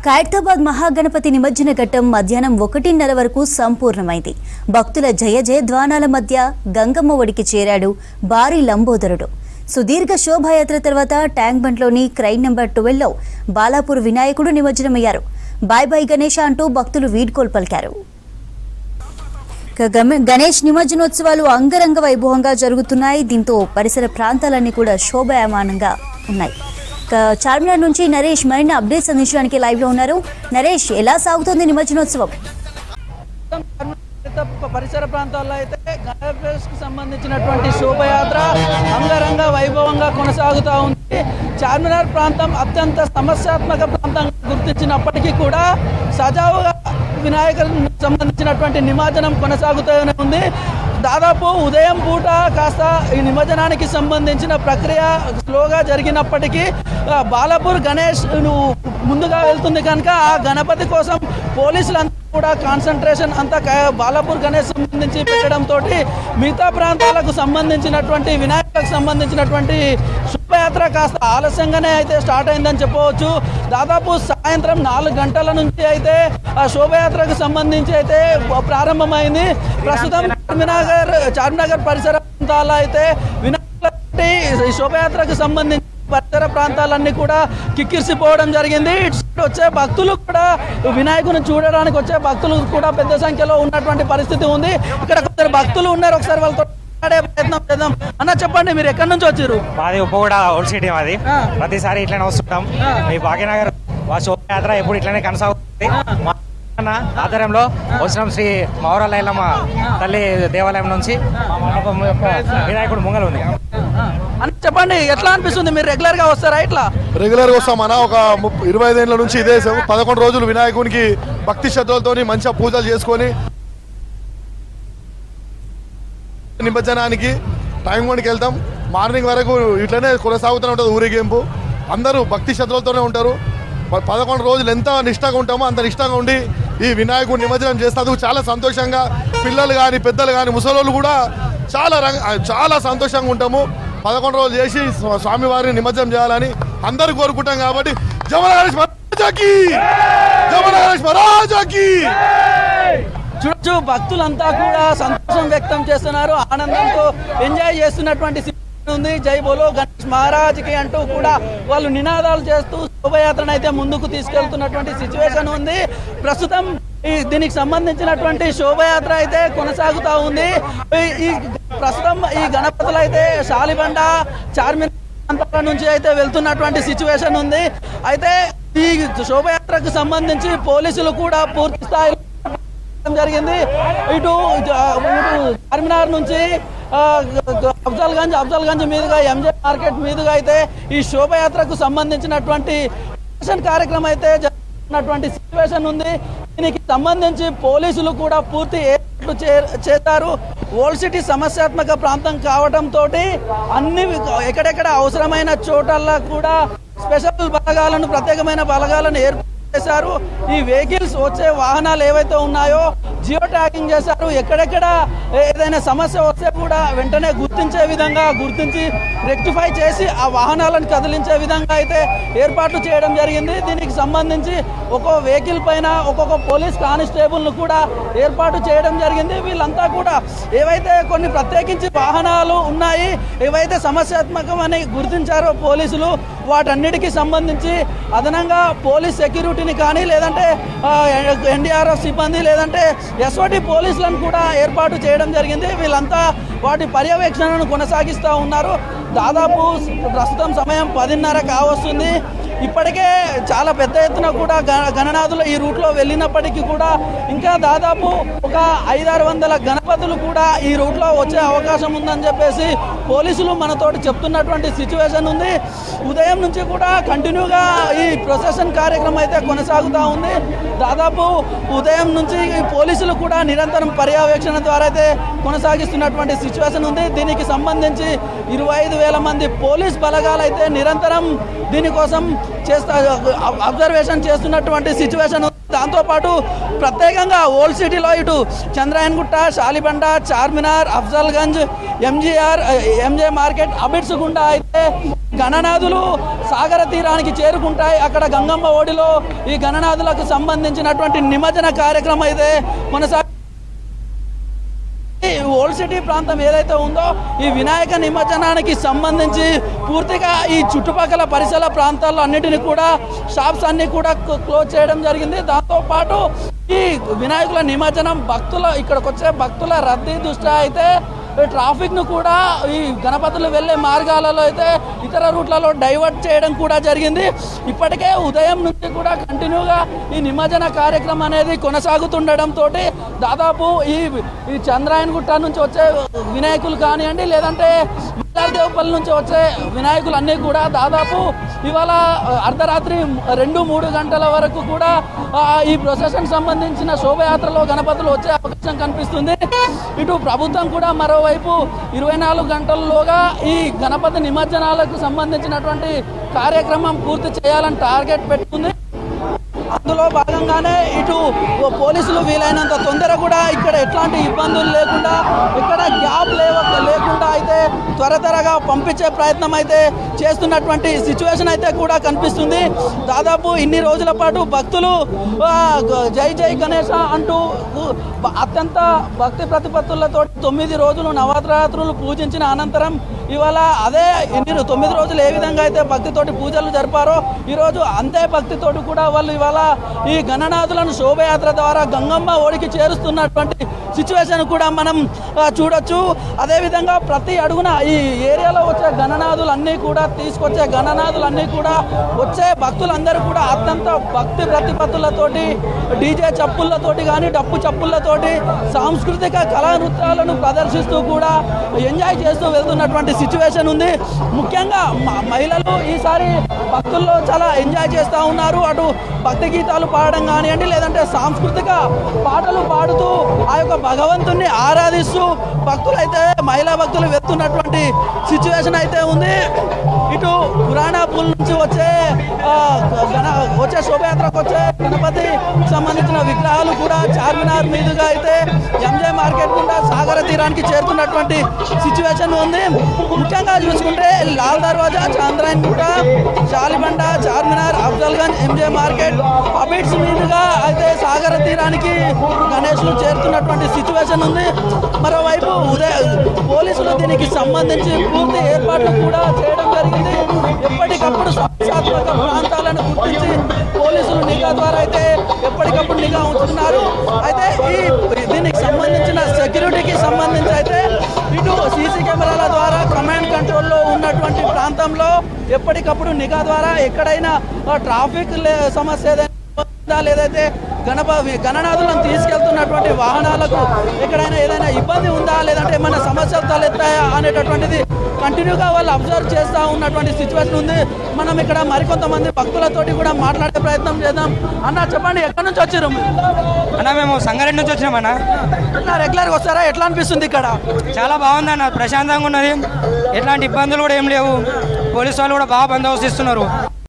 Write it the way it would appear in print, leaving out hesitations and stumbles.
ఖైరతాబాద్ మహాగణపతి నిమజ్జన ఘట్టం మధ్యాహ్నం 1:30 వరకు సంపూర్ణమైంది. భక్తుల జయ జయధ్వానాల మధ్య గంగమ్మ ఒడికి చేరాడు భారీ లంబోదరుడు. సుదీర్ఘ శోభాయాత్ర తర్వాత ట్యాంక్ బండ్లోని క్రైన్ నెంబర్ 12లో బాలాపూర్ వినాయకుడు నిమజ్జనమయ్యారు. బాయ్ బాయ్ గణేష్ అంటూ భక్తులు వీడ్కోలు పలికారు. గణేష్ నిమజ్జనోత్సవాలు అంగరంగ వైభవంగా జరుగుతున్నాయి. దీంతో పరిసర ప్రాంతాలన్నీ కూడా శోభాయమానంగా ఉన్నాయి. చార్మినార్ నుంచి నరేష్ మరిన్ని అప్డేట్స్ అందించడానికి లైవ్ లో ఉన్నారు. నరేష్, ఎలా సాగుతోంది నిమజ్జనోత్సవం? పరిసర ప్రాంతాల్లో అయితే గణేష్కు సంబంధించినటువంటి శోభయాత్ర అంగరంగ వైభవంగా కొనసాగుతూ ఉంది. చార్మినార్ ప్రాంతం అత్యంత సమస్యాత్మక ప్రాంతంగా గుర్తించినప్పటికీ కూడా సజావుగా వినాయకులకు సంబంధించినటువంటి నిమజ్జనం కొనసాగుతూనే ఉంది. దాదాపు ఉదయం పూట కాస్త ఈ నిమజ్జనానికి సంబంధించిన ప్రక్రియ స్లోగా జరిగినప్పటికీ బాలాపూర్ గణేష్ ముందుగా వెళ్తుంది కనుక ఆ గణపతి కోసం పోలీసులంతా కూడా కాన్సన్ట్రేషన్ అంతా బాలాపూర్ గణేష్ సంబంధించి పెట్టడంతో మిగతా ప్రాంతాలకు సంబంధించినటువంటి వినాయకులకు సంబంధించినటువంటి శోభయాత్ర కాస్త ఆలస్యంగానే అయితే స్టార్ట్ అయిందని చెప్పవచ్చు. దాదాపు సాయంత్రం 4 గంటల నుంచి అయితే ఆ శోభయాత్రకు సంబంధించి అయితే ప్రారంభమైంది. ప్రస్తుతం చార్మినగర్ పరిసర ప్రాంతాల్లో అయితే వినాయకుల శోభయాత్రకు సంబంధించి పరిసర ప్రాంతాలన్నీ కూడా కిక్కిరిసిపోవడం జరిగింది. వచ్చే భక్తులు కూడా వినాయకుని చూడడానికి వచ్చే భక్తులు కూడా పెద్ద సంఖ్యలో ఉన్నటువంటి పరిస్థితి ఉంది. ఇక్కడ కొందరు భక్తులు ఉన్నారు, ఒకసారి వాళ్ళతో ప్రయత్నం చేద్దాం. అన్న, చెప్పండి, మీరు ఎక్కడి నుంచి వచ్చారు? మాది ఉప్పగూడ ఓల్డ్ సిటీ. మాది ప్రతిసారి ఇట్లానే వస్తుంటాం. మీ భాగ్యనగర్ శోభయాత్ర ఎప్పుడు ఇట్లానే కొనసాగుతుంది. ఆధ్వర్యంలో వచ్చినాం శ్రీ మౌరాల ఎల్లమ్మ తల్లి దేవాలయం నుంచి వినాయకుడు ముంగలు ఉంది. అని చెప్పండి, ఎట్లా అనిపిస్తుంది? మీరు రెగ్యులర్ గా వస్తారా? ఇట్లా రెగ్యులర్ గా వస్తామన్నా. ఒక 25 ఏళ్ళ నుంచి ఇదే 11 రోజులు వినాయకునికి భక్తి శ్రద్ధలతో మంచిగా పూజలు చేసుకొని నిమజ్జనానికి టైం కొనికి వెళ్తాం. మార్నింగ్ వరకు ఇట్లనే కొనసాగుతూనే ఉంటుంది ఊరేగింపు. అందరూ భక్తి శ్రద్ధలతోనే ఉంటారు. 11 రోజులు ఎంత నిష్టగా ఉంటామో అంత నిష్టంగా ఉండి ఈ వినాయకుడు నిమజ్జనం చేస్తారు. చాలా సంతోషంగా పిల్లలు కానీ పెద్దలు కానీ ముసలోళ్ళు కూడా చాలా సంతోషంగా ఉంటాము. 11 రోజులు చేసి స్వామివారిని నిమజ్జనం చేయాలని అందరూ కోరుకుంటాం. కాబట్టి జమనగణేష్ మహారాజాకి చూడొచ్చు, భక్తులంతా కూడా సంతోషం వ్యక్తం చేస్తున్నారు, ఆనందంతో ఎంజాయ్ చేస్తున్నటువంటి ఉంది. జై బోలో గణేష్ మహారాజ్కి అంటూ కూడా వాళ్ళు నినాదాలు చేస్తూ శోభయాత్రను అయితే ముందుకు తీసుకెళ్తున్నటువంటి సిచ్యువేషన్ ఉంది. ప్రస్తుతం దీనికి సంబంధించినటువంటి శోభయాత్ర అయితే కొనసాగుతూ ఉంది. ప్రస్తుతం ఈ గణపతులు అయితే శాలిబండ చార్మినార్ నుంచి అయితే వెళ్తున్నటువంటి సిచ్యువేషన్ ఉంది. అయితే ఈ శోభయాత్రకు సంబంధించి పోలీసులు కూడా పూర్తి స్థాయిలో జరిగింది. ఇటు చార్మినార్ నుంచి అఫ్జల్గంజ్ మీదుగా ఎంజే మార్కెట్ మీదుగా అయితే ఈ శోభయాత్రకు సంబంధించినటువంటి కార్యక్రమం అయితే జరుగుతున్నటువంటి సిచ్యువేషన్ ఉంది. దీనికి సంబంధించి పోలీసులు కూడా పూర్తి ఏర్పాట్లు చేశారు. ఓల్డ్ సిటీ సమస్యాత్మక ప్రాంతం కావడంతో అన్ని ఎక్కడెక్కడ అవసరమైన చోటల్లో కూడా స్పెషల్ బలగాలను ప్రత్యేకమైన బలగాలను ఏర్పాటు చేశారు. ఈ వెహికల్స్ వచ్చే వాహనాలు ఏవైతే ఉన్నాయో జియో ట్యాగింగ్ చేశారు. ఎక్కడెక్కడ ఏదైనా సమస్య వస్తే కూడా వెంటనే గుర్తించి రెక్టిఫై చేసి ఆ వాహనాలను కదిలించే విధంగా అయితే ఏర్పాట్లు చేయడం జరిగింది. దీనికి సంబంధించి ఒక్కో వెహికల్ పైన ఒక్కొక్క పోలీస్ కానిస్టేబుల్ను కూడా ఏర్పాటు చేయడం జరిగింది. వీళ్ళంతా కూడా ఏవైతే కొన్ని ప్రత్యేకించి వాహనాలు ఉన్నాయి, ఏవైతే సమస్యాత్మకమని గుర్తించారో పోలీసులు, వాటన్నిటికీ సంబంధించి అదనంగా పోలీస్ సెక్యూరిటీని కానీ లేదంటే ఎన్డీఆర్ఎఫ్ సిబ్బంది లేదంటే ఎస్ఓటి పోలీసులను కూడా ఏర్పాటు చేయడం జరిగింది. వీళ్ళంతా వాటి పర్యవేక్షణను కొనసాగిస్తూ ఉన్నారు. దాదాపు ప్రస్తుతం సమయం 10:30 కావస్తుంది. ఇప్పటికే చాలా పెద్ద ఎత్తున కూడా గణనాథులు ఈ రూట్లో వెళ్ళినప్పటికీ కూడా ఇంకా దాదాపు ఒక 500-600 గణపతులు కూడా ఈ రూట్లో వచ్చే అవకాశం ఉందని చెప్పేసి పోలీసులు మనతోటి చెప్తున్నటువంటి సిచ్యువేషన్ ఉంది. ఉదయం నుంచి కూడా కంటిన్యూగా ఈ ప్రొసెషన్ కార్యక్రమం అయితే కొనసాగుతూ ఉంది. దాదాపు ఉదయం నుంచి పోలీసులు కూడా నిరంతరం పర్యవేక్షణ ద్వారా అయితే కొనసాగిస్తున్నటువంటి సిచ్యువేషన్ ఉంది. దీనికి సంబంధించి 25,000 మంది పోలీస్ బలగాలు అయితే నిరంతరం దీనికోసం అబ్జర్వేషన్ చేస్తున్నటువంటి సిచ్యువేషన్. దాంతోపాటు ప్రత్యేకంగా ఓల్డ్ సిటీలో ఇటు చంద్రాయన్గుట్ట, శాలిబండ, చార్మినార్, అఫ్జల్గంజ్, ఎంజే మార్కెట్, అబిడ్స్ గుండా అయితే గణనాథులు సాగర తీరానికి చేరుకుంటాయి. అక్కడ గంగమ్మ ఓడిలో ఈ గణనాథులకు సంబంధించినటువంటి నిమజ్జన కార్యక్రమం అయితే కొనసాగి ఓల్డ్ సిటీ ప్రాంతం ఏదైతే ఉందో ఈ వినాయక నిమజ్జనానికి సంబంధించి పూర్తిగా ఈ చుట్టుపక్కల పరిసర ప్రాంతాల్లో అన్నిటిని కూడా షాప్స్ అన్ని కూడా క్లోజ్ చేయడం జరిగింది. దాంతోపాటు ఈ వినాయకుల నిమజ్జనం ఇక్కడికి వచ్చే భక్తుల రద్దీ దృష్ట్యా అయితే ట్రాఫిక్ను కూడా ఈ గణపతులు వెళ్ళే మార్గాలలో అయితే ఇతర రూట్లలో డైవర్ట్ చేయడం కూడా జరిగింది. ఇప్పటికే ఉదయం నుంచి కూడా కంటిన్యూగా ఈ నిమజ్జన కార్యక్రమం అనేది కొనసాగుతుండడంతో దాదాపు ఈ చంద్రాయన్ గుట్ట నుంచి వచ్చే వినాయకులు కానివ్వండి, లేదంటే దేవపల్లి నుంచి వచ్చే వినాయకులు అన్నీ కూడా దాదాపు ఇవాళ అర్ధరాత్రి 2-3 గంటల వరకు కూడా ఈ ప్రొసెషన్ సంబంధించిన శోభయాత్రలో గణపతులు వచ్చే అవకాశం కనిపిస్తుంది. ఇటు ప్రభుత్వం కూడా మరోవైపు 24 గంటల్లోగా ఈ గణపతి నిమజ్జనాలకు సంబంధించినటువంటి కార్యక్రమం పూర్తి చేయాలని టార్గెట్ పెట్టుకుంది. అందులో భాగంగానే ఇటు పోలీసులు వీలైనంత తొందర కూడా ఇక్కడ ఎట్లాంటి ఇబ్బందులు లేకుండా ఇక్కడ గ్యాప్ లేకుండా అయితే త్వరగా పంపించే ప్రయత్నం అయితే చేస్తున్నటువంటి సిచ్యువేషన్ అయితే కూడా కనిపిస్తుంది. దాదాపు ఇన్ని రోజుల పాటు భక్తులు జై జై గణేశ అంటూ అత్యంత భక్తి ప్రతిపత్తులతో 9 రోజులు నవరాత్రులు పూజించిన అనంతరం ఇవాళ అదే 9 రోజులు ఏ విధంగా అయితే భక్తితోటి పూజలు జరిపారో ఈరోజు అంతే భక్తితోటి కూడా వాళ్ళు ఇవాళ ఈ గణనాథులను శోభయాత్ర ద్వారా గంగమ్మ ఓడికి చేరుస్తున్నటువంటి సిచ్యువేషన్ కూడా మనం చూడొచ్చు. అదేవిధంగా ప్రతి అడుగున ఈ ఏరియాలో వచ్చే గణనాథులన్నీ కూడా తీసుకొచ్చే గణనాథులన్నీ కూడా వచ్చే భక్తులందరూ కూడా అత్యంత భక్తి ప్రతిపత్తులతోటి డీజే చప్పుళ్ళతోటి కానీ డప్పు చప్పుళ్ళతోటి సాంస్కృతిక కళా నృత్యాలను ప్రదర్శిస్తూ కూడా ఎంజాయ్ చేస్తూ వెళ్తున్నటువంటి సిచ్యువేషన్ ఉంది. ముఖ్యంగా మహిళలు ఈసారి భక్తుల్లో చాలా ఎంజాయ్ చేస్తూ ఉన్నారు. అటు భక్తి గీతాలు పాడడం కానివ్వండి, లేదంటే సాంస్కృతిక పాటలు పాడుతూ ఆ యొక్క భగవంతుణ్ణి ఆరాధిస్తూ భక్తులైతే మహిళా భక్తులు వెళ్తున్నటువంటి సిచ్యువేషన్ అయితే ఉంది. ఇటు పురాణాపూల్ నుంచి వచ్చే శోభయాత్రకు వచ్చే గణపతి సంబంధించిన విగ్రహాలు కూడా చార్మినార్ మీదుగా అయితే ఎంజే మార్కెట్ గుండా సాగర తీరానికి చేరుతున్నటువంటి సిచ్యువేషన్ ఉంది. ముఖ్యంగా చూసుకుంటే లాల్ దర్వాజా, చాంద్రాయన్ గుట్ట, షాలిబండ, చార్మినార్, అఫ్జల్గంజ్, ఎంజే మార్కెట్, అబిడ్స్ మీదుగా అయితే సాగర తీరానికి గణేష్లు చేరుతున్నటువంటి సిచ్యువేషన్ ఉంది. మరోవైపు పోలీసులు దీనికి సంబంధించి పూర్తి ఏర్పాట్లు కూడా చేయడం జరిగింది. ఎప్పటికప్పుడు సమస్యాత్మక ప్రాంతాలను గుర్తించి పోలీసులు నిఘా ద్వారా అయితే ఎప్పటికప్పుడు నిఘా ఉంచుతున్నారు. అయితే దీనికి సంబంధించిన సెక్యూరిటీకి సంబంధించి అయితే ఇటు సీసీ కెమెరాల ద్వారా కమాండ్ కంట్రోల్లో ఉన్నటువంటి ప్రాంతంలో ఎప్పటికప్పుడు నిఘా ద్వారా ఎక్కడైనా ట్రాఫిక్ సమస్య లేదైతే గణనాథులను తీసుకెళ్తున్నటువంటి వాహనాలకు ఎక్కడైనా ఏదైనా ఇబ్బంది ఉందా, లేదంటే ఏమైనా సమస్యలు తలెత్తాయా అనేటటువంటిది కంటిన్యూగా వాళ్ళు అబ్జర్వ్ చేస్తూ ఉన్నటువంటి సిచ్యువేషన్ ఉంది. మనం ఇక్కడ మరికొంతమంది భక్తులతోటి కూడా మాట్లాడే ప్రయత్నం చేద్దాం. అన్న చెప్పండి, ఎక్కడి నుంచి వచ్చారు? అన్న మేము సంగారెడ్డి నుంచి వచ్చినామన్న. ఎట్లా రెగ్యులర్గా వస్తారా? ఎట్లా అనిపిస్తుంది ఇక్కడ? చాలా బాగుంది అన్న, ప్రశాంతంగా ఉన్నది, ఎట్లాంటి ఇబ్బందులు కూడా ఏం లేవు. పోలీసు వాళ్ళు కూడా బాగా బందోబస్తు ఇస్తున్నారు.